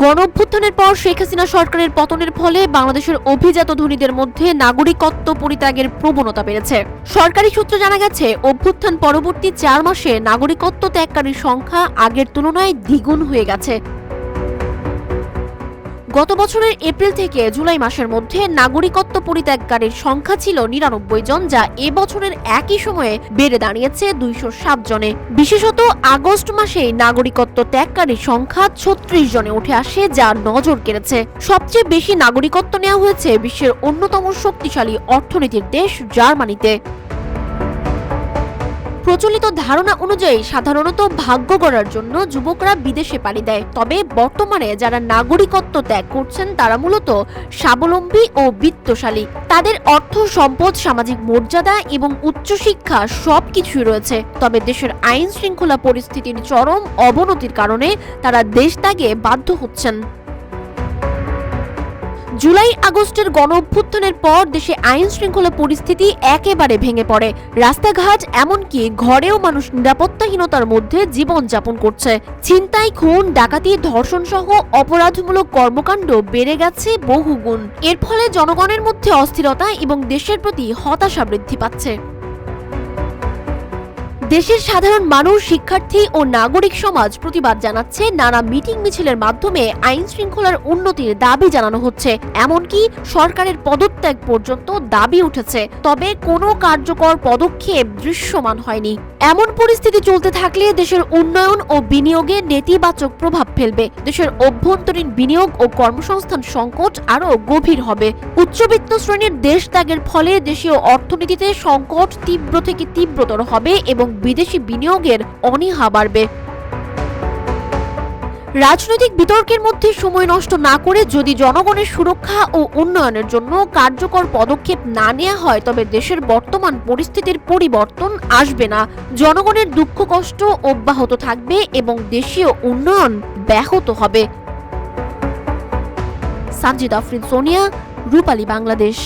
গণঅভ্যুত্থানের পর শেখ হাসিনা সরকারের পতনের ফলে বাংলাদেশের অভিজাত ধনীদের মধ্যে নাগরিকত্ব পরিত্যাগের প্রবণতা বেড়েছে। সরকারি সূত্রে জানা গেছে, অভ্যুত্থান পরবর্তী 4 মাসে নাগরিকত্ব ত্যাগকারীর সংখ্যা আগের তুলনায় দ্বিগুণ হয়ে গেছে। গত বছরের এপ্রিল থেকে জুলাই মাসের মধ্যে নাগরিকত্ব পরিত্যাগকারীর সংখ্যা ছিল ৯৯ জন, যা এবছরের একই সময়ে বেড়ে দাঁড়িয়েছে ২০৭ জনে। বিশেষত আগস্ট মাসেই নাগরিকত্ব ত্যাগকারীর সংখ্যা ৩৬ জনে উঠে আসে, যা নজর কেড়েছে। সবচেয়ে বেশি নাগরিকত্ব নেওয়া হয়েছে বিশ্বের অন্যতম শক্তিশালী অর্থনীতির দেশ জার্মানিতে। প্রচলিত ধারণা অনুযায়ী সাধারণত ভাগ্য গড়ার জন্য যুবকরা বিদেশে পাড়ি দেয়, তবে বর্তমানে যারা নাগরিকত্ব ত্যাগ করছেন তারা মূলত স্বাবলম্বী ও বিত্তশালী। তাদের অর্থ সম্পদ, সামাজিক মর্যাদা এবং উচ্চশিক্ষা সবকিছুই রয়েছে, তবে দেশের আইন শৃঙ্খলা পরিস্থিতির চরম অবনতির কারণে তারা দেশ ত্যাগে বাধ্য হচ্ছেন। জুলাই আগস্টের গণঅভ্যুত্থানের পর দেশে আইন শৃঙ্খলা পরিস্থিতি একেবারে ভেঙে পড়ে। রাস্তাঘাট, এমনকি ঘরেও মানুষ নিরাপত্তাহীনতার মধ্যে জীবনযাপন করছে। ছিনতাই, খুন, ডাকাতি, ধর্ষণ সহ অপরাধমূলক কর্মকাণ্ড বেড়ে গেছে বহুগুণ। এর ফলে জনগণের মধ্যে অস্থিরতা এবং দেশের প্রতি হতাশা বৃদ্ধি পাচ্ছে। দেশের সাধারণ মানুষ, শিক্ষার্থী ও নাগরিক সমাজ প্রতিবাদ জানাচ্ছে। নানা মিটিং মিছিলের মাধ্যমে আইন শৃঙ্খলার উন্নতির দাবি জানানো হচ্ছে, এমনকি সরকারের পদত্যাগ পর্যন্ত দাবি উঠেছে, তবে কোনো কার্যকর পদক্ষেপ দৃশ্যমান হয়নি। এমন পরিস্থিতি চলতে থাকলে দেশের উন্নয়ন ও বিনিয়োগে নেতিবাচক প্রভাব ফেলবে। দেশের অভ্যন্তরীণ বিনিয়োগ ও কর্মসংস্থান সংকট আরও গভীর হবে। উচ্চবিত্ত শ্রেণীর দেশ ত্যাগের ফলে দেশীয় অর্থনীতিতে সংকট তীব্র থেকে তীব্রতর হবে এবং বিদেশি বিনিয়োগের অনীহা বাড়বে। রাজনৈতিক বিতর্কের মধ্যে সময় নষ্ট না করে যদি জনগণের সুরক্ষা ও উন্নয়নের জন্য কার্যকর পদক্ষেপ না নেওয়া হয়, তবে দেশের বর্তমান পরিস্থিতির পরিবর্তন আসবে না। জনগণের দুঃখ কষ্ট অব্যাহত থাকবে এবং দেশীয় উন্নয়ন ব্যাহত হবে। সানজিদা আফরিন, সোনিয়া, রূপালী, বাংলাদেশ।